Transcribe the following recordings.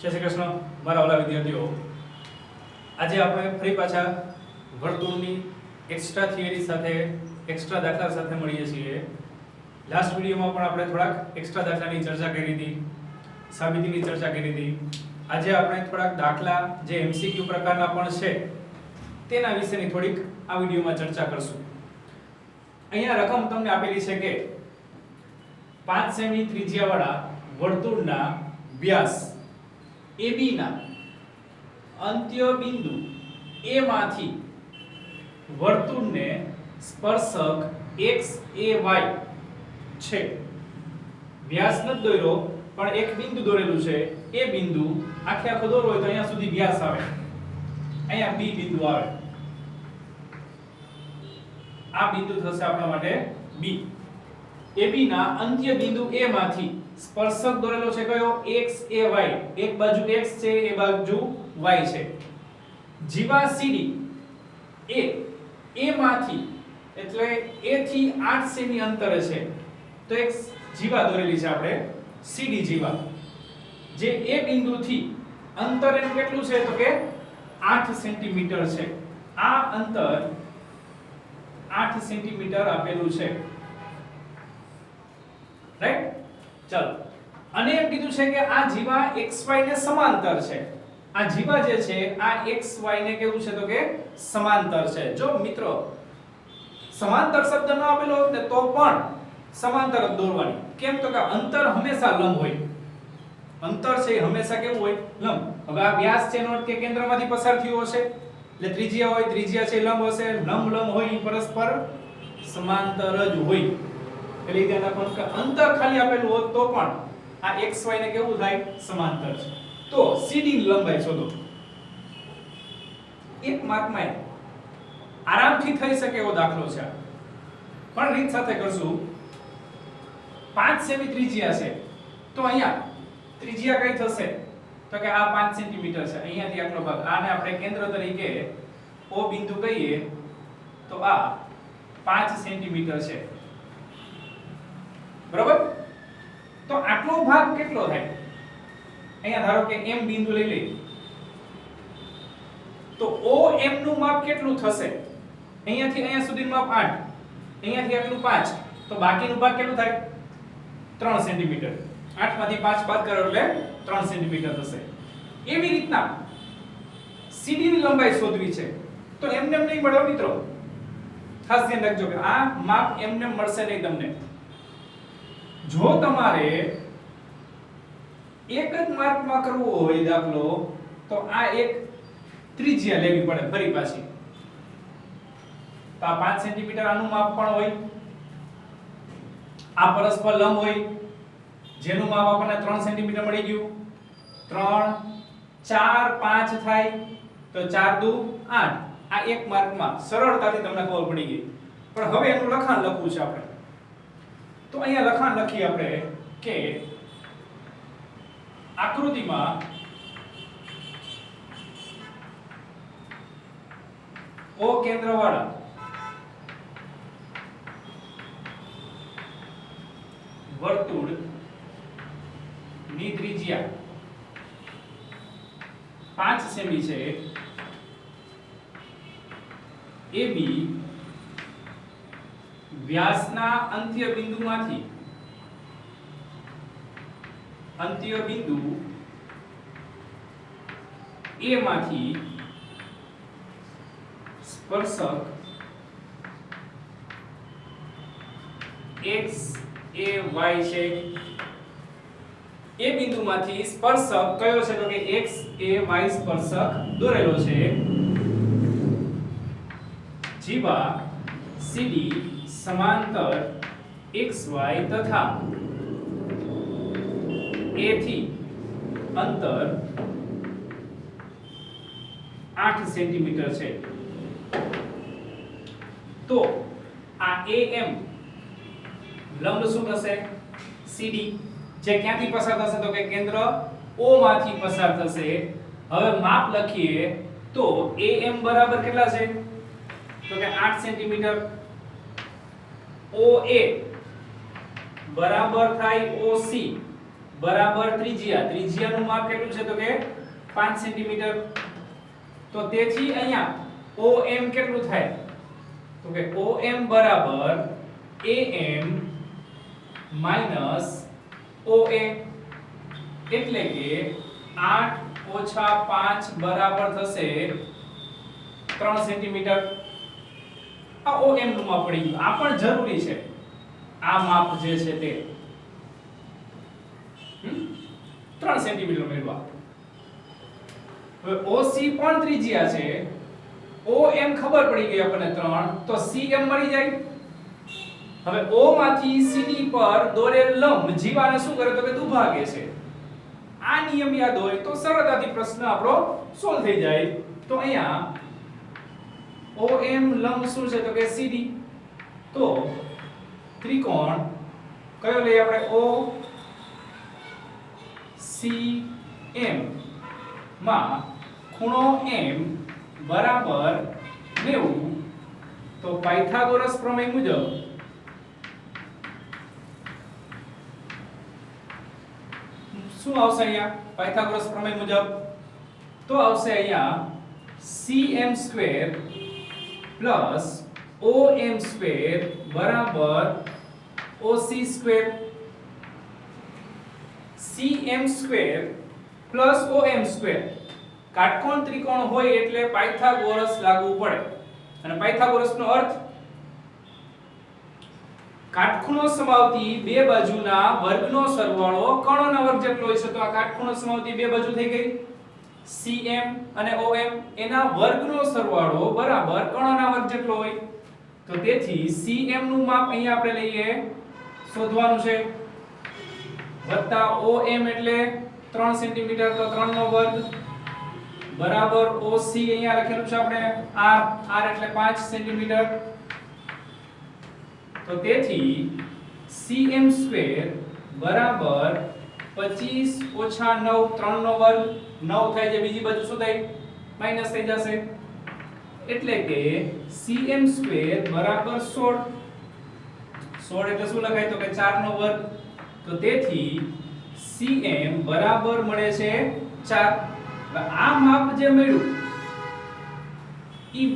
જય શ્રી કૃષ્ણ મારા વાલા વિદ્યાર્થીઓ, આજે આપણે ફરી પાછા વર્તુળની એક્સ્ટ્રા થિયરી સાથે એક્સ્ટ્રા દાખલા સાથે મળીએ છીએ. લાસ્ટ વિડિયોમાં પણ આપણે થોડાક એક્સ્ટ્રા દાખલાની ચર્ચા કરી હતી, સાબિતીની ચર્ચા કરી હતી. આજે આપણે થોડાક દાખલા જે એમસીક્યુ પ્રકારના પણ છે તેના વિશેની થોડીક આ વિડિયોમાં ચર્ચા કરશું. અહીંયા રકમ તમને આપેલી છે કે 5 સેમી ત્રિજ્યાવાળા વર્તુળના વ્યાસ AB ના અંત્ય બિંદુ A માંથી વર્તુળને સ્પર્શક x a y છે. વ્યાસ નથી દોર્યો પણ એક બિંદુ દોરેલું છે. એ બિંદુ આખો દોરો હોય તો અહીંયા સુધી વ્યાસ આવે, અહીંયા B બિંદુ આવે. આ બિંદુ થશે આપણા માટે B. AB ના અંત્ય બિંદુ A માંથી સ્પર્શક દોરેલો છે કયો? x a y. એક બાજુ x છે, એ બાજુ y છે. જીવા CD A માંથી એટલે A થી 8 સેમી અંતરે છે, તો એક જીવા દોરેલી છે આપણે CD જીવા, જે એ બિંદુથી અંતર એનું કેટલું છે તો કે 8 સેન્ટીમીટર છે. આ અંતર 8 સેન્ટીમીટર આપેલું છે, રાઈટ? ચાલો, અને એમ કીધું છે કે આ જીવા xy ને સમાંતર છે. આ જીવા જે છે આ xy ને કેવું છે તો કે સમાંતર છે. જો મિત્રો સમાંતર શબ્દ ન આપેલો હોત ને તો પણ સમાંતર જ દોરવાની. કેમ તો કે અંતર હંમેશા લંબ હોય. અંતર છે એ હંમેશા કેવું હોય? લંબ. હવે આ વ્યાસ છે એનો અર્થ કે કેન્દ્રમાંથી પસાર થયો હશે, એટલે ત્રિજ્યા હોય, ત્રિજ્યા છે લંબ હશે. લંબ લંબ હોય એ પરસ્પર સમાંતર જ હોય. એટલે ધ્યાન રાખવાનું કે અંતર ખાલી આપેલું હોત તો પણ આ xy ને કેવું થાય? સમાંતર છે. તો CD ની લંબાઈ શોધો. એક માર્કમાં આરામથી થઈ શકે એવો દાખલો છે, પણ રીત સાથે કરશું. 5 સેમી ત્રિજ્યા છે, તો અહીંયા ત્રિજ્યા કઈ થશે તો કે આ 5 સેન્ટીમીટર છે. અહીંયાથી આટલો ભાગ, આને આપણે કેન્દ્ર તરીકે O બિંદુ કહીએ તો આ 5 સેન્ટીમીટર છે, બરોબર? તો આટલો ભાગ કેટલો થાય? અહીંયા ધારો કે M બિંદુ લઈ લઈએ તો OM નું માપ કેટલું થશે? અહીંયાથી અહીંયા સુધીનું માપ 8, અહીંયાથી આટલું 5, તો બાકીનું ભાગ કેટલું થાય? 3 સેન્ટીમીટર. 8 માંથી 5 બાદ કરો એટલે 3 સેન્ટીમીટર થશે. એવી રીતના CD ની લંબાઈ શોધવી છે તો એમને એમ નહીં મળે મિત્રો. ખાસ ધ્યાન રાખજો કે આ માપ એમને મળશે નહીં તમને. જો તમારે એક જ માર્કમાં કરવો હોય દાખલો, તો આ એક ત્રિજ્યા લેવી પડે ફરી પાછી. તો આ 5 સેન્ટીમીટર આનું માપ પણ હોય, આ પરસ્પર લંબ હોય જેનું માપ આપણને 3 સેન્ટીમીટર મળી ગયું. 3 4 5 થાય તો 4 દુ 8. આ એક માર્કમાં સરળતાથી તમને ખબર પડી ગઈ. પણ હવે એનું લખાણ લખવું છે આપણે. તો અહીંયા લખાણ લખીએ આપણે કે આકૃતિમાં O કેન્દ્રવાળા વર્તુળ ની ત્રિજ્યા 5 સેમી છે. AB વ્યાસના અંત્ય બિંદુમાંથી અંત્ય બિંદુ A માંથી સ્પર્શક x a y છે. એ બિંદુમાંથી સ્પર્શક કયો છે તો કે x a y સ્પર્શક દોરેલો છે. જીવા CD સમાંતર xy તથા A થી અંતર 8 સેન્ટીમીટર છે. તો આ AM લંબ શું થશે? CD, જે ક્યાંથી પસાર થશે તો કે કેન્દ્ર O માંથી પસાર થશે. હવે માપ લખીએ તો AM બરાબર કેટલા છે તો કે 8 સેન્ટીમીટર. OA બરાબર થાય OC બરાબર ત્રિજ્યાનું માપ કેટલું છે તો કે 5 સેન્ટીમીટર. તો તેથી અહીંયા OM કેટલું થાય તો કે OM બરાબર AM માઈનસ OA એટલે કે 8 ઓછા 5 બરાબર થશે 3 સેન્ટીમીટર. આ OM નું માપ પડી ગયું. આ પણ જરૂરી છે, આ માપ જે છે તે 3 સેન્ટીમીટર મેળવવા. હવે OC પણ ત્રિજ્યા છે, OM ખબર પડી ગઈ આપણને 3, તો CM મળી જાય. હવે O માંથી CD પર દોરેલ લંબ જીવાને શું કરે તો કે દુભાગે છે. આ નિયમ યાદ હોય તો સરળતાથી પ્રશ્ન આપણો સોલ્વ થઈ જાય. તો અહીંયા OM લંબ શું છે તો કે CD. તો ત્રિકોણ કયો લઈએ આપણે OCM માં ખૂણો M બરાબર 90. તો પાયથાગોરસ પ્રમેય મુજબ શું આવશે અહીંયા પાયથાગોરસ પ્રમેય મુજબ? તો આવશે અહીંયા cm² પ્લસ OM² બરાબર OC². cm² plus OM². કાટકોણ ત્રિકોણ હોય એટલે પાયથાગોરસ લાગુ પડે. અને પાયથાગોરસનો અર્થ કાટખૂણો સમાવતી બે બાજુના વર્ગનો સરવાળો કર્ણના વર્ગ જેટલો હોય છે. તો આ કાટખૂણો સમાવતી બે બાજુ થઈ ગઈ cm અને OM, એના વર્ગનો સરવાળો બરાબર કર્ણના વર્ગ જેટલો હોય. તો તેથી cm નું માપ અહીંયા આપણે લઈએ શોધવાનું છે વત્તા OM એટલે 3 સેન્ટીમીટર, તો 3 નો વર્ગ બરાબર OC અહીંયા લખેલું છે આપણે r એટલે 5 સેન્ટીમીટર. તો તેથી cm² બરાબર 25 ઓછા 9, 3 નો વર્ગ 9 થાય છે, બીજી બાજુ શું થાય માઈનસ થઈ જશે. એટલે કે cm² બરાબર 16. 16 એટલે શું લખાય તો કે 4 નો વર્ગ. તો તેથી cm બરાબર મળે છે 4. આ માપ જે મળ્યું ઈ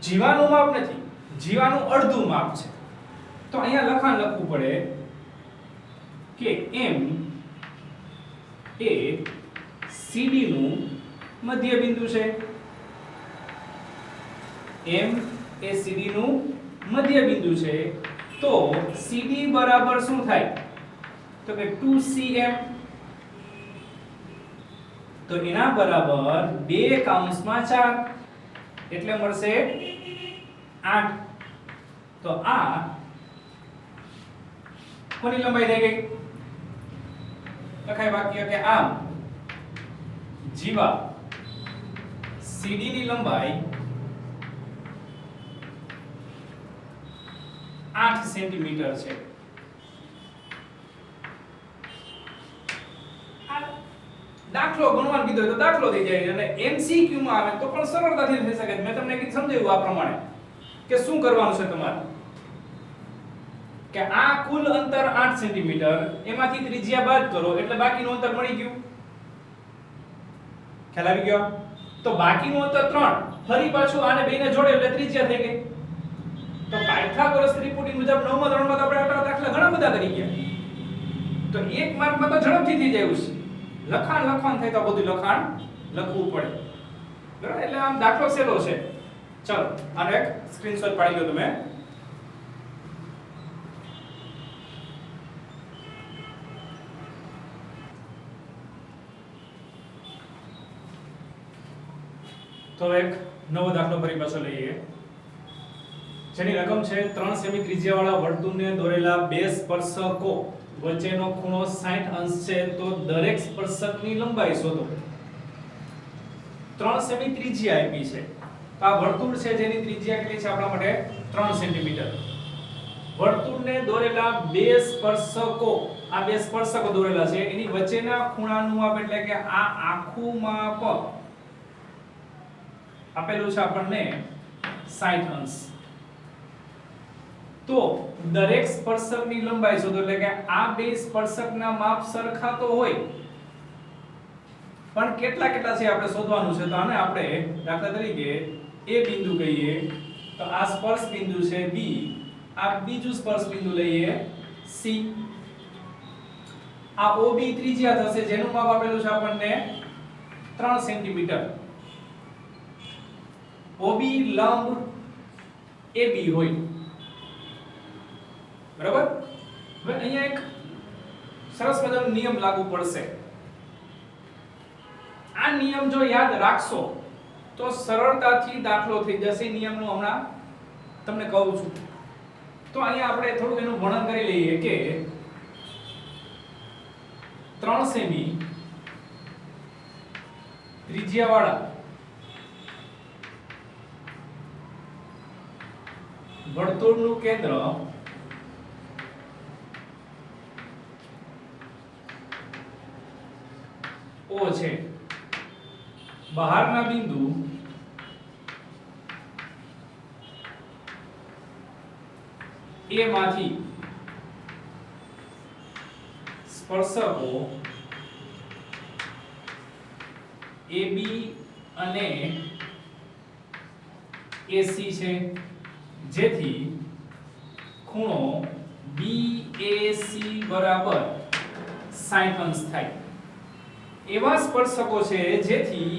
જીવાનું માપ નથી, જીવાનું અડધું માપ છે. તો અહીંયા લખાણ લખવું પડે કે m એ CD નું મધ્ય બિંદુ છે. m એ CD નું મધ્ય બિંદુ છે. તો CD બરાબર શું થાય તો કે 2cm. તો એના બરાબર 2/4 એટલે મળશે 8. તો આ કોની લંબાઈ થઈ ગઈ? લખાય વાક્ય કે આમ જીવા CD ની લંબાઈ 8 સેન્ટીમીટર છે. દાખલો ગણવાનું કીધું તો દાખલો થઈ જાય, અને MCQ માં આવે તો પણ સરળતાથી થઈ શકે. મેં તમને કીધું સમજાવ્યું આ પ્રમાણે કે શું કરવાનું છે તમારે કે આ કુલ અંતર 8 સેન્ટીમીટર, એમાંથી ત્રિજ્યા બાદ કરો એટલે બાકીનું અંતર મળી ગયું. ખ્યાલ આવી ગયો? તો બાકીનું અંતર 3, ફરી પાછું આને બેને જોડે એટલે ત્રિજ્યા થઈ ગઈ. તો પાયથાગોરસ ત્રિપુટી મુજબ 9 માં 3 માં તો આપણે આટલા દાખલા ઘણા બધા કરી ગયા. તો એક માર્કમાં તો ઝડપથી થઈ જાય છે. લખાણ થાય તો બધું લખાણ લખવું પડે બરાબર. એટલે આમ દાખલો સહેલો છે. ચલો આનો એક સ્ક્રીનશોટ પાડી લો તમે. તો એક નવો દાખલો ફરી પાછો લઈએ, જેની રકમ છે 3 સેમી ત્રિજ્યાવાળા વર્તુળને દોરેલા બે સ્પર્શકો વચ્ચેનો ખૂણો 60 અંશ છે. તો દરેક સ્પર્શકની લંબાઈ શોધો. 3 સેમી ત્રિજ્યા આપી છે. તો આ વર્તુળ છે જેની ત્રિજ્યા કેટલી છે આપણા માટે 3 સેન્ટીમીટર. વર્તુળને દોરેલા બે સ્પર્શકો, આ બે સ્પર્શકો દોરેલા છે, એની વચ્ચેના ખૂણાનું માપ એટલે કે આ આખું માપ આપેલું છે આપણને 60 અંશ. તો તો દરેક સ્પર્શકની લંબાઈ શોધો, એટલે કે આ બે સ્પર્શકના માપ સરખા તો હોય પણ કેટલા કેટલા છે આપણે શોધવાનું છે. તો આને આપણે દાખલા તરીકે એ બિંદુ કહીએ તો આ સ્પર્શ બિંદુ છે B, આ બીજું સ્પર્શ બિંદુ લઈએ C. આ OB ત્રિજ્યા થશે જેનું માપ આપેલું છે આપણને 3 સેન્ટીમીટર. OB લંબ AB હોય, બરાબર. હવે અહીંયા એક સરસ મજાનો નિયમ લાગુ પડશે. આ નિયમ જો યાદ રાખશો તો સરળતાથી દાખલો થઈ જશે. નિયમનું હમણાં તમને કહું છું. તો અહીંયા આપણે થોડું એનું વર્ણન કરી લઈએ કે 3 સેમી ત્રિજ્યાવાળા વર્તુળનું કેન્દ્ર O છે. બહારના બિંદુ A માંથી સ્પર્શકો AB અને AC છે, જેથી ખૂણો BAC બરાબર 60 અંશ થાય. એવા સ્પર્શકો છે જેથી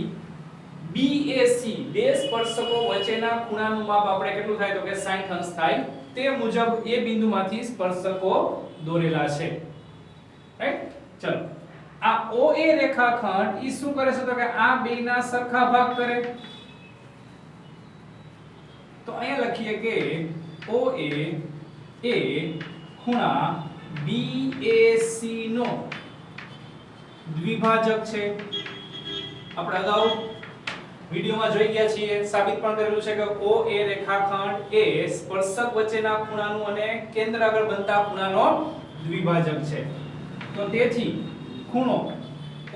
BAC બે સ્પર્શકો વચ્ચેના ખૂણાનું માપ આપણે કેટલું થાય તો કે 60 અંશ થાય. તે મુજબ એ બિંદુમાંથી સ્પર્શકો દોરેલા છે. રાઈટ. ચલો આ OA રેખાખંડ ઈ શું કરે છે તો કે આ બેના સરખા ભાગ કરે. તો અહીંયા લખીએ કે OA એ ખૂણા BAC નો દ્વિભાજક છે. આપણે અગાઉ વિડિયોમાં જોઈ ગયા છીએ, સાબિત પણ કરેલું છે કે OA રેખાખંડ એ સ્પર્શક વચ્ચેના ખૂણાનું અને કેન્દ્ર આગળ બનતા ખૂણાનો દ્વિભાજક છે. તો તેથી ખૂણો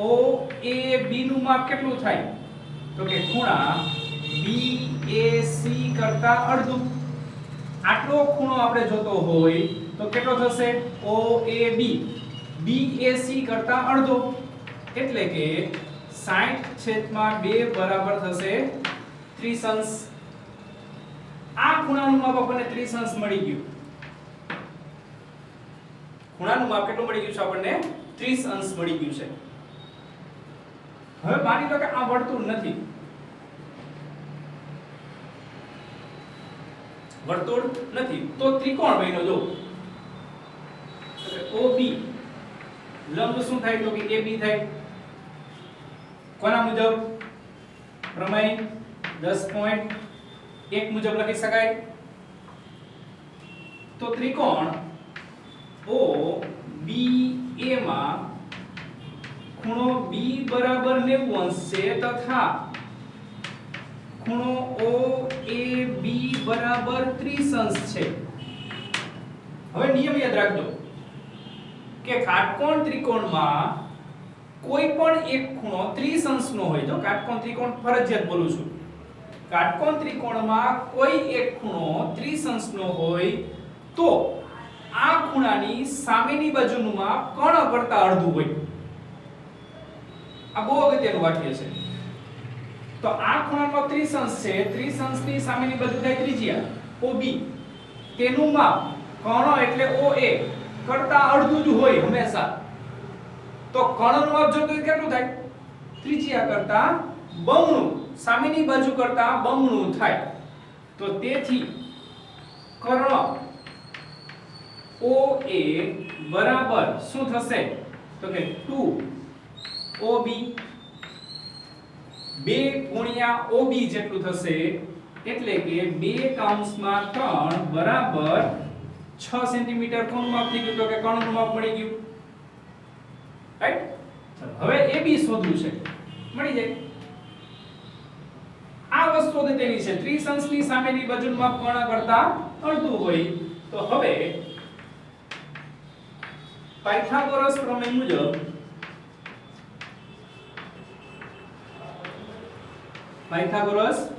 OAB નું માપ કેટલું થાય તો કે ખૂણા BAC કરતા અડધું. આટલો ખૂણો આપણે જોતો હોય તો કેટલો થશે OAB BAC કરતા અડધો, એટલે કે 60/2 બરાબર થશે 30 અંશ. આ ખૂણાનું માપ આપણને 30 અંશ મળી ગયું. ખૂણાનું માપ કેટલું મળી ગયું છે આપણને 30 અંશ મળી ગયું છે. હવે માની લો કે આ વર્તુળ નથી, વર્તુળ નથી તો ત્રિકોણ બન્યો. જો OB લંબ શું થાય તો કે AB થાય. કોના મુજબ? પ્રમેય 10.1 મુજબ લખી શકાય. તો ત્રિકોણ OBA માં ખૂણો B બરાબર 90 અંશ છે તથા ખૂણો OAB બરાબર 30 અંશ છે. હવે નિયમ યાદ રાખજો કે કાટકોણ ત્રિકોણમાં કોઈ પણ એક ખૂણો 30 અંશનો હોય. જો કાટકોણ ત્રિકોણ ફરજિયાત બોલું છું. કાટકોણ ત્રિકોણમાં કોઈ એક ખૂણો 30 અંશનો હોય તો આ ખૂણાની સામેની બાજુનું માપ કર્ણ કરતા અડધું હોય. આ બહુ અગત્યનું વાક્ય છે. તો આ ખૂણાનો 30 અંશ છે, 30 અંશની સામેની બાજુ થાય ત્રિજ્યા OB, તેનું માપ કર્ણ એટલે OA કરતા અડધું જ હોય હંમેશા. તો કર્ણનું માપ જો કેટલું થાય? ત્રિજ્યા કરતા બમણું, સામેની બાજુ કરતા બમણું થાય. તો તેથી કર્ણ OA બરાબર શું થશે તો કે 2OB 2 ગુણ્યા OB જેટલું થશે, એટલે કે 2/3 બરાબર 6 સેન્ટીમીટર. કોનું માપ થઈ ગયું તો કે કર્ણનું માપ મળી ગયું. રાઈટ. ચલો હવે AB શોધવું છે, મળી જાય. આ વસ્તુ તેની છે 30 અંશની સામેની બાજુનું માપ કર્ણ કરતા અડધું હોય. તો હવે પાયથાગોરસ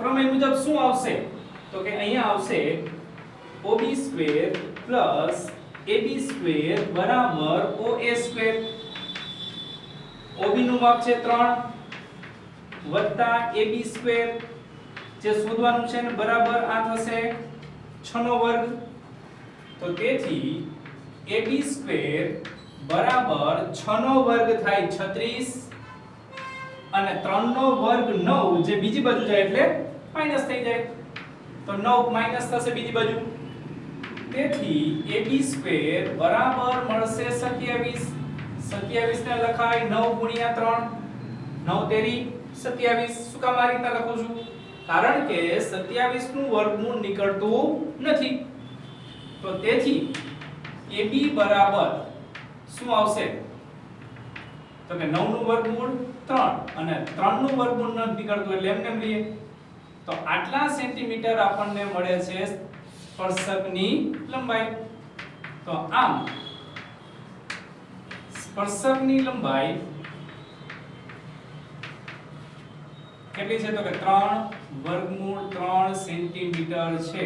પ્રમેય મુજબ શું આવશે તો કે અહીંયા આવશે OB square plus AB square બરાબર OA સ્ક્વેર. OB નું માપ છે 3 વત્તા AB સ્ક્વેર જે શોધવાનું છે ને બરાબર આ થશે 6 નો વર્ગ. તો તેથી AB સ્ક્વેર બરાબર 6 નો વર્ગ થાય 36 અને 3 નો વર્ગ 9 જે બીજી બાજુ જાય એટલે માઈનસ થઈ જાય. તો 9 માઈનસ થશે બીજી બાજુ. તેથી AB સ્ક્વેર બરાબર મળશે 27. 27 ને લખાય 9 ગુણ્યા 3 9 તેરી 27. શું કામ આ રીતના લખું છું? કારણ કે 27 નું વર્ગમૂળ નીકળતું નથી. તો તેથી AB બરાબર શું આવશે? તો કે 9 નું વર્ગમૂળ 3 અને 3 નું વર્ગમૂળ ન નીકળતું એટલે એમ કેમ લઈએ? તો આટલા સેન્ટીમીટર આપણને મળે છે સ્પર્શકની લંબાઈ. તો આમ સ્પર્શકની લંબાઈ કેટલી છે? તો કે 3 વર્ગમૂળ 3 સેન્ટીમીટર છે.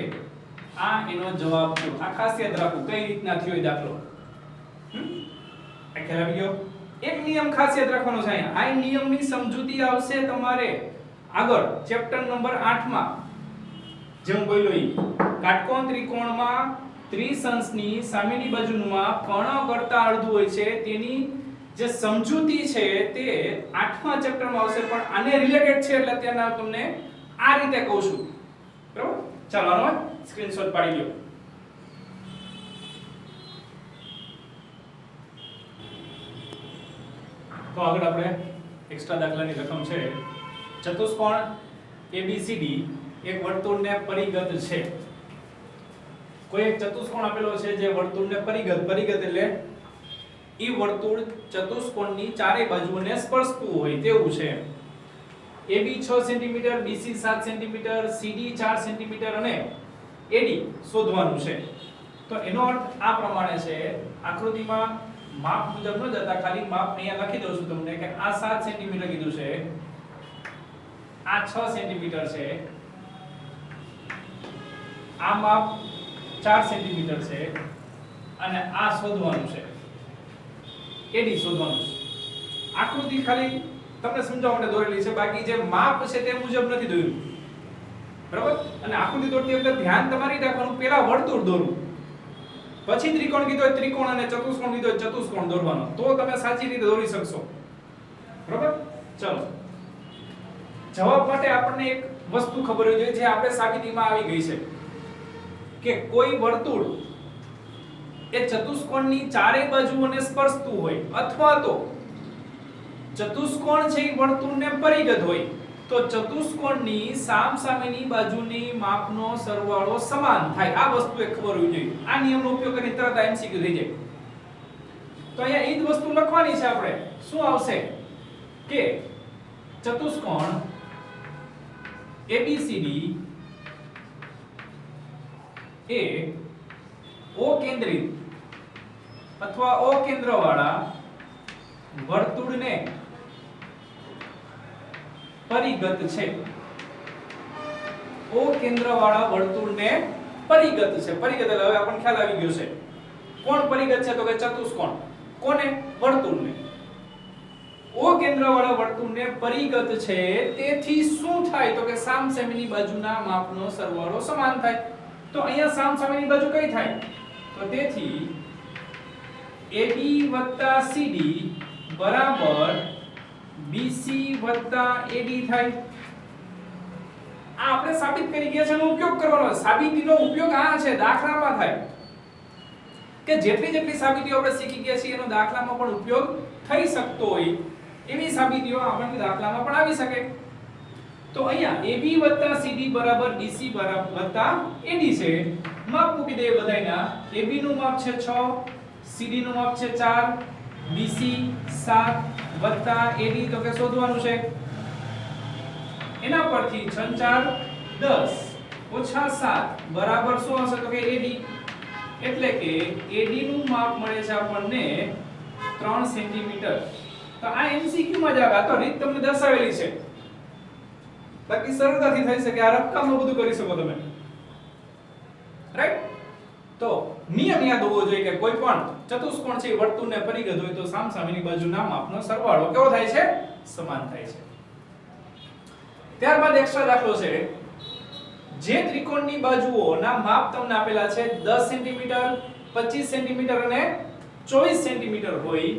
આ એનો જવાબ છે. આ ખાસ યાદ રાખો કઈ રીતના થયો એ દાખલો. આ ખ્યાલ આવી ગયો? એક નિયમ ખાસ યાદ રાખવાનો છે અહીંયા. આ નિયમની સમજૂતી આવશે તમારે આગળ ચેપ્ટર નંબર 8 માં. જે હું બોલ્યો ઈ કાટકોણ ત્રિકોણમાં ત્રિશંશની સામેની બાજુનું માપ કર્ણ કરતા અડધું હોય છે તેની જે સમજૂતી છે તે 8મા ચેપ્ટરમાં આવશે. પણ આને રિલેટેડ છે એટલે અત્યારે તમને આ રીતે કહું છું. બરાબર? ચાલો આનો સ્ક્રીનશોટ પાડી લ્યો. તો આગળ આપણે એક્સ્ટ્રા દાખલાની રકમ છે ચતુષ્કોણ ABCD એક વર્તુળને પરિગત છે. કોઈ એક ચતુષ્કોણ આપેલો છે જે વર્તુળને પરિગત એટલે ઈ વર્તુળ ચતુષ્કોણની ચારે બાજુઓને સ્પર્શતું હોય તેવું છે. AB 6 centimetre, BC 7 centimetre, CD 4 centimetre અને AD શોધવાનું છે. તો એનો અર્થ આ પ્રમાણે છે. આકૃતિમાં માપ મુજબ ન જતા ખાલી માપ અહીંયા લખી દઉં છું તમને કે આ 7 સેન્ટીમીટર કીધું છે, આ 6 સેન્ટીમીટર છે, આ માપ 4 સેન્ટીમીટર છે અને આ શોધવાનું છે. AD શોધવાનું છે. આકૃતિ ખાલી તમને સમજાવવા માટે દોરેલી છે, બાકી જે માપ છે તે મુજબ નથી દોર્યું. બરાબર? અને આકૃતિ દોરતી વખતે ધ્યાન તમારી રાખવાનું પહેલા વર્તુળ દોરવું, પછી ત્રિકોણ કીધો હોય ત્રિકોણ અને ચતુષ્કોણ કીધો હોય ચતુષ્કોણ દોરવાનો, તો તમે સાચી રીતે દોરી શકશો. બરાબર? ચલો જવાબ માટે આપણને એક વસ્તુ ખબર હોવી જોઈએ જે આપણે સાબિતીમાં આવી ગઈ છે કે કોઈ વર્તુળ એ ચતુષ્કોણની ચારે બાજુઓને સ્પર્શતું હોય અથવા તો ચતુષ્કોણ છે એ વર્તુળને પરિગત હોય તો ચતુષ્કોણની સામસામેની બાજુની માપનો સરવાળો સમાન થાય. આ વસ્તુ એક ખબર હોવી જોઈએ. આ નિયમનો ઉપયોગ કરીને તરત MCQ થઈ જાય. તો અહીંયા એ જ વસ્તુ લખવાની છે આપણે. શું આવશે કે ચતુષ્કોણ ABCD એ O કેન્દ્રિત અથવા O કેન્દ્રવાળા વર્તુળને પરિગત છે. O કેન્દ્રવાળા વર્તુળને પરિગત છે. પરિગત એટલે હવે આપણને ખ્યાલ આવી ગયો છે. કોણ પરિગત છે? તો કે ચતુષ્કોણ. કોને? વર્તુળને. O કેન્દ્રવાળા વર્તુળને પરિગત છે. તેથી શું થાય? તો કે સામસામેની બાજુના માપનો સરવાળો સમાન થાય. તો અહીંયા સામસામેની બાજુ કઈ થાય? તો તેથી AB + CD બરાબર BC + AD થાય. આ આપણે સાબિત કરી ગયા છે, એનો ઉપયોગ કરવાનો છે. સાબિતીનો ઉપયોગ આ છે દાખલામાં થાય કે જેટલી સાબિતીઓ આપણે શીખી ગયા છીએ એનો દાખલામાં પણ ઉપયોગ થઈ શકતો હોય એવી સાબિતીઓ આપણે દાખલામાં પણ આવી શકે. તો અહીંયા AB + CD બરાબર BC + AD છે. માપ મૂકી દઈએ બધાયના. AB નું માપ છે 6, CD નું માપ છે 4, BC 7 + AD તો કે શોધવાનું છે. એના પરથી 6 × 4 = 10 - 7 બરાબર શું હશે? તો કે AD. એટલે કે AD નું માપ મળે છે આપણને 3 સેન્ટીમીટર. તો આ MCQ માં જ આવે. આ તો રીત તમને દર્શાવેલી છે, બાકી સરળતાથી થઈ શકે. આ રકમમાં બધું કરી શકો તમે. રાઈટ? તો નિયમ યાદ હોવો જોઈએ કે કોઈ પણ ચતુષ્કોણ છે વર્તુળને પરિઘ હોય તો સામસામેની બાજુના માપનો સરવાળો કેવો થાય છે? સમાન થાય છે. ત્યારબાદ એક્સ્ટ્રા દાખલો છે, જે ત્રિકોણની બાજુઓના માપ તમને આપેલા છે 10 સેન્ટીમીટર, 25 સેન્ટીમીટર અને 24 સેન્ટીમીટર હોય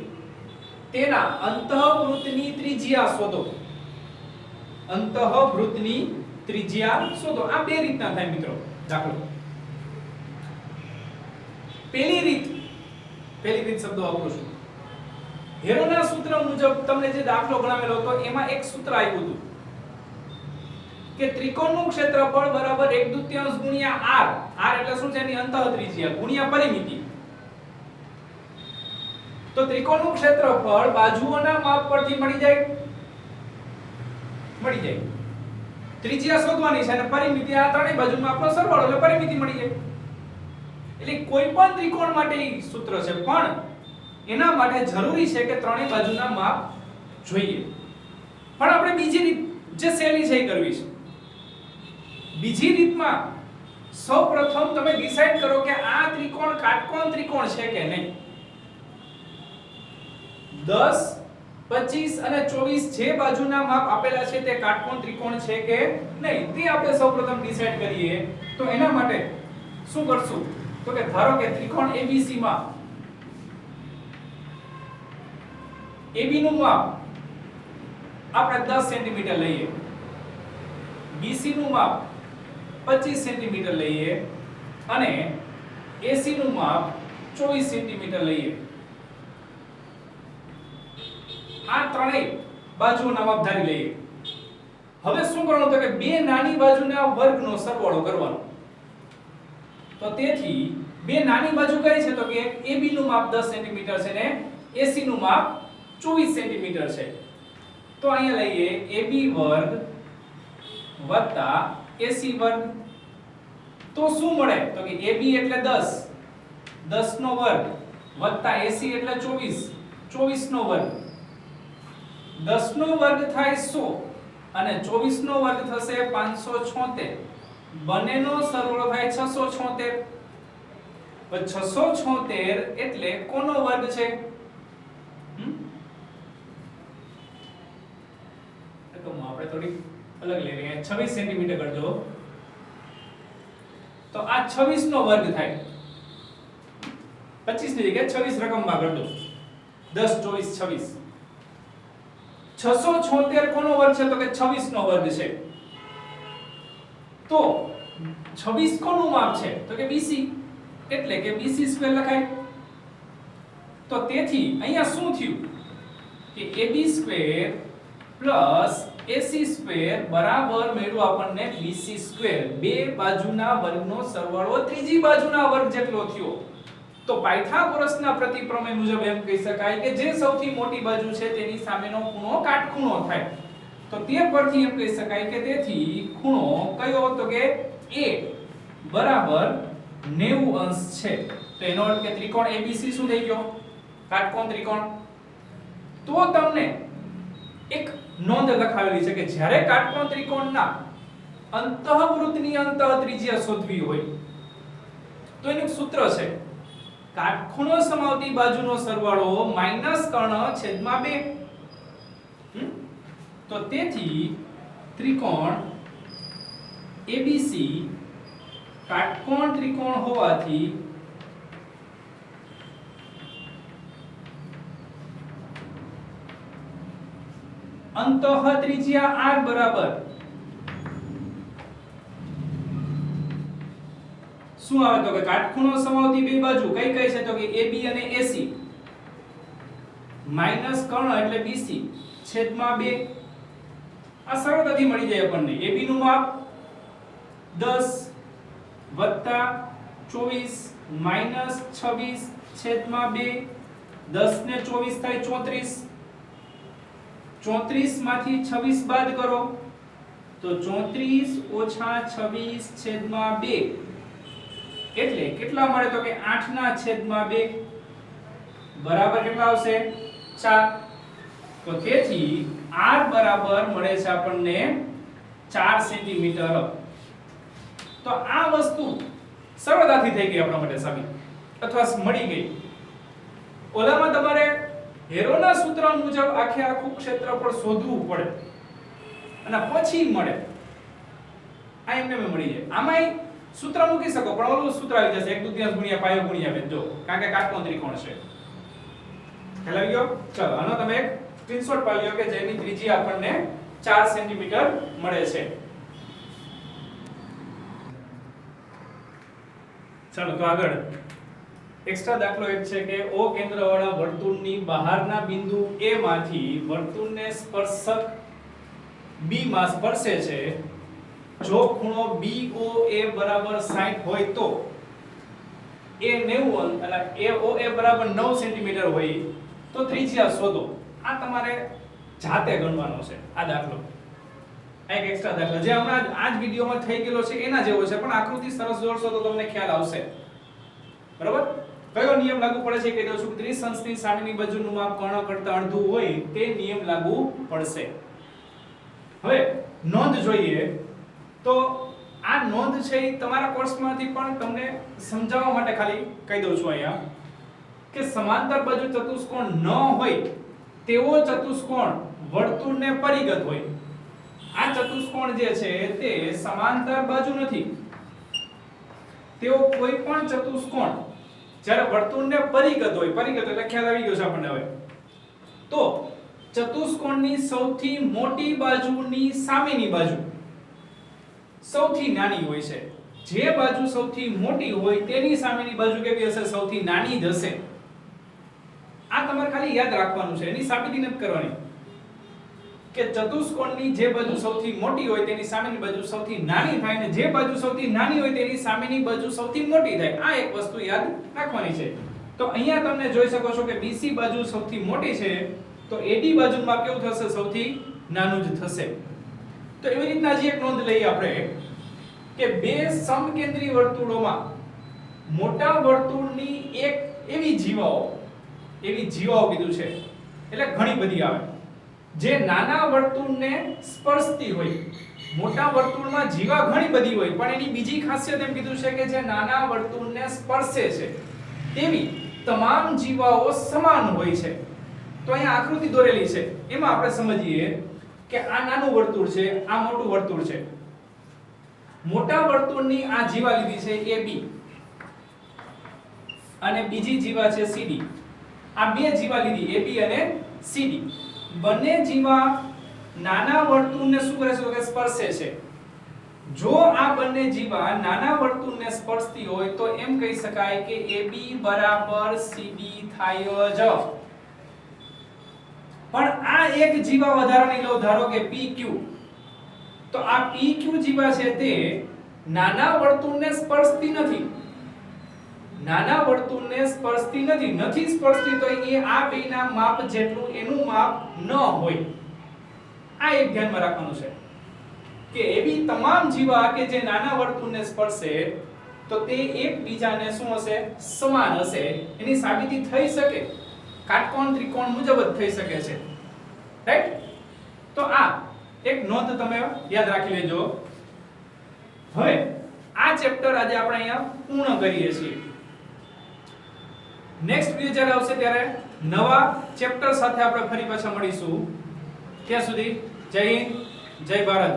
તેના અંતઃવૃત્તની ત્રિજ્યા શોધો. અંતઃવૃત્તની ત્રિજ્યા શોધો. આ બે રીતના થાય મિત્રો દાખલો. પહેલી રીત શબ્દો વાપરું છું. હેરોના સૂત્ર મુજબ તમને જે દાખલો ગણાવેલો હતો એમાં એક સૂત્ર આવ્યું હતું કે ત્રિકોણનું ક્ષેત્રફળ બરાબર 1/2 ગુણ્યા r. r એટલે શું છે? એની અંતઃ ત્રિજ્યા ગુણ્યા પરિમિતિ. તો ત્રિકોણનું ક્ષેત્રફળ બાજુઓના માપ પરથી મળી જાય. ત્રિજ્યા શોધવાની છે અને પરિમિતિ આ ત્રણેય બાજુના માપનો સરવાળો એટલે પરિમિતિ મળી જાય. એટલે કોઈ પણ ત્રિકોણ માટે સૂત્ર છે, પણ એના માટે જરૂરી છે કે ત્રણેય બાજુના માપ જોઈએ. પણ આપણે બીજી રીત જે સહેલી છે એ કરવી છે. બીજી રીતમાં સૌપ્રથમ તમે ડિસાઈડ કરો કે આ ત્રિકોણ કાટકોણ ત્રિકોણ છે કે નહીં. 10, 25 અને 24 જે બાજુના માપ આપેલા છે તે કાટકોણ ત્રિકોણ છે કે નહીં તે આપણે સૌપ્રથમ ડિસાઈડ કરીએ. તો એના માટે શું કરશું? તો કે ધારો કે ત્રિકોણ ABC માં AB નું માપ આપણે 10 સેન્ટીમીટર લઈએ, BC નું માપ 25 સેન્ટીમીટર લઈએ અને AC નું માપ 24 સેન્ટીમીટર લઈએ. આ ત્રણેય બાજુઓના માપ ધારી લઈએ. હવે શું કરવાનું? તો કે બે નાની બાજુના વર્ગનો સરવાળો કરવાનો. તો તેથી બે નાની બાજુ કઈ છે? તો કે AB નું માપ 10 સેન્ટીમીટર છે ને AC નું માપ 24 સેન્ટીમીટર છે. તો અહીંયા લઈએ AB વર્ગ વત્તા AC વર્ગ. તો શું મળે? તો કે AB એટલે 10, 10 નો વર્ગ વત્તા AC એટલે 24, 24 નો વર્ગ. 10 નો વર્ગ થાય 100 અને 24 નો વર્ગ થશે 576. બંનેનો સરવાળો થાય 676. 676 એટલે કોનો વર્ગ છે? તો આપણે થોડી અલગ લઈ લઈએ. 26 સેન્ટીમીટર કરજો. તો આ 26 નો વર્ગ થાય. 25 ની જગ્યાએ 26 રકમમાં કરી દો. 10, 24, 26. 676 કોનો વર્ગ છે? તો કે 26 નો વર્ગ છે. તો 26 કોનું માપ છે? તો કે BC, એટલે કે BC સ્ક્વેર લખાય. તો તેથી અહીંયા શું થયું કે AB square plus AC square બરાબર મેળવ્યું આપણને BC સ્ક્વેર. બે બાજુના વર્ગનો સરવાળો ત્રીજી બાજુના વર્ગ જેટલો થયો. તો પાયથાગોરસના પ્રતિપ્રમેય મુજબ એમ કહી શકાય કે જે સૌથી મોટી બાજુ છે તેની સામેનો ખૂણો કાટખૂણો થાય. તો તે પરથી એમ કહી શકાય કે તેથી ખૂણો કયો? તો કે A બરાબર 90 અંશ છે. તો એનો અર્થ કે ત્રિકોણ ABC શું થઈ ગયો? કાટકોણ ત્રિકોણ. તો તમને એક નોંધ લખાવેલી છે કે જ્યારે કાટકોણ ત્રિકોણના અંતઃવૃત્તની અંતઃ ત્રિજ્યા શોધવી હોય તો એનું સૂત્ર છે કાટખૂણો સમાવતી બાજુનો સરવાળો માઈનસ કર્ણ છેદમાં 2. તો તેથી ત્રિકોણ ABC કાટકોણ ત્રિકોણ હોવાથી અંતઃ ત્રિજ્યા r બરાબર શું આવે? તો કે કાટખૂણો સમાવતી બે બાજુ કઈ કઈ છે? તો કે AB અને AC માઈનસ કર્ણ એટલે BC છેદમાં 2. આ સરળતાથી મળી જાય આપણને. AB નું માપ 10 વત્તા 24 માઈનસ 26 છેદમાં 2. 10 ને 24 થાય 34. 34 માંથી 26 બાદ કરો તો 34 ઓછા 26 છેદમાં 2 એટલે કેટલા મળે? તો કે 8 ના છેદમાં 2 બરાબર કેટલા આવશે? 4. તો તેથી r બરાબર મળે છે આપણને 4 સેન્ટીમીટર. તો આ વસ્તુ સરળતાથી થઈ ગઈ આપણા માટે સાબિત અથવા મળી ગઈ. ઓલામાં તમારે હેરોના સૂત્ર મુજબ આખું ક્ષેત્રફળ શોધવું પડે અને પછી મળે. આ એમને મળી જાય. આમાંય સૂત્ર મૂકી શકો પણ ઓલું સૂત્ર આવી જશે 1/2 ગુણ્યા પાયો ગુણ્યા વેધ. જો કારણ કે કાટકોણ ત્રિકોણ છે. ખ્યાલ આવી ગયો? ચલો આનો તમે એક સ્ક્રીનશોટ પાડી લો કે જેની ત્રિજ્યા આપણને 4 સેન્ટીમીટર મળે છે. ચાલો તો આગળ એક્સ્ટ્રા દાખલો એક છે કે O કેન્દ્રવાળા વર્તુળની બહારના બિંદુ A માંથી વર્તુળને સ્પર્શક B માં સ્પર્શે છે. જો ખૂણો BOA બરાબર 60 હોય તો A 90 એટલે AOA બરાબર 9 સેન્ટીમીટર હોય તો ત્રિજ્યા શોધો. આ તમારે જાતે ગણવાનો છે આ દાખલો. આ એક એક્સ્ટ્રા દાખલો જે હમણાં આ જ વિડિયોમાં થઈ ગયેલો છે એના જેવો છે પણ આકૃતિ સરસ દોરશો તો તમને ખ્યાલ આવશે. બરાબર? કયો નિયમ લાગુ પડે છે કહી દઉં છું. ત્રિશંકની સામેની બાજુનું માપ કર્ણ કરતા અડધું હોય તે નિયમ લાગુ પડશે. હવે નોંધ જોઈએ તો આ નોંધ છે એ તમારા કોર્સમાંથી પણ તમને સમજાવવા માટે ખાલી કહી દઉં છું અહીંયા કે સમાંતર બાજુ ચતુષ્કોણ ન હોય તેવો ચતુષ્કોણ વર્તુળને પરિગત હોય. આ ચતુષ્કોણ જે છે તે સમાંતર બાજુ નથી. તેવો કોઈ પણ ચતુષ્કોણ જ્યારે વર્તુળને પરિગત હોય, પરિગત એટલે ખ્યાલ આવી ગયો છે આપણને હવે. તો ચતુષ્કોણની સૌથી મોટી બાજુની સામેની બાજુ સૌથી નાની હોય છે. જે બાજુ સૌથી મોટી હોય તેની સામેની બાજુ કેવી હશે? સૌથી નાની જ હશે. આ તમારે ખાલી યાદ રાખવાનું છે, એની સાબિતી નથી કરવાની કે ચતુષ્કોણની જે બાજુ સૌથી મોટી હોય તેની સામેની બાજુ સૌથી નાની થાય ને જે બાજુ સૌથી નાની હોય તેની સામેની બાજુ સૌથી મોટી થાય. આ એક વસ્તુ યાદ રાખવાની છે. તો અહીંયા તમે જોઈ શકો છો કે BC બાજુ સૌથી મોટી છે તો AD બાજુનું માપ કેવું થશે? સૌથી નાનું જ થશે. તો એવી રીતના જ એક નોંધ લઈએ આપણે કે બે સમકેન્દ્રી વર્તુળોમાં મોટા વર્તુળની એક એવી જીવાઓ કીધું છે એટલે ઘણી બધી આવે જે નાના વર્તુળને સ્પર્શતી હોય. મોટા વર્તુળમાં જીવા ઘણી બધી હોય પણ એની બીજી ખાસિયત એમ કીધું છે કે જે નાના વર્તુળને સ્પર્શે છે તેવી તમામ જીવાઓ સમાન હોય છે. તો અહીંયા આકૃતિ દોરેલી છે એમાં આપણે સમજીએ કે આ નાનું વર્તુળ છે, આ મોટું વર્તુળ છે. મોટા વર્તુળની આ જીવા લીધી છે AB અને બીજી જીવા છે CD. આ બે જીવા લીધી AB અને CD. બંને જીવા નાના વર્તુળને શું કરે છે? કે સ્પર્શે છે. જો આ બંને જીવા નાના વર્તુળને સ્પર્શતી હોય તો એમ કહી શકાય કે AB બરાબર CD થાય જ. પણ આ એક જીવા વધારાની લો, ધારો કે PQ. તો આ PQ જીવા છે તે નાના વર્તુળને સ્પર્શતી નથી. નાના વર્તુળને સ્પર્શતી નથી સ્પર્શતી તો એ આ બેના માપ જેટલું એનું માપ ન હોય. આ એક ધ્યાનમાં રાખવાનું છે કે એવી તમામ જીવા કે જે નાના વર્તુળને સ્પર્શે તો તે એકબીજાને શું હશે? સમાન હશે. એની સાબિતી થઈ શકે કાટકોણ ત્રિકોણ મુજબ જ થઈ શકે છે. રાઈટ? તો આ એક નોંધ તમે યાદ રાખી લેજો. હવે આ ચેપ્ટર આજે આપણે અહીંયા પૂર્ણ કરીએ છીએ. નેક્સ્ટ વિડિયો જ્યારે આવશે ત્યારે નવા ચેપ્ટર સાથે આપણે ફરી પાછા મળીશું. ત્યાં સુધી જય હિન્દ, જય ભારત.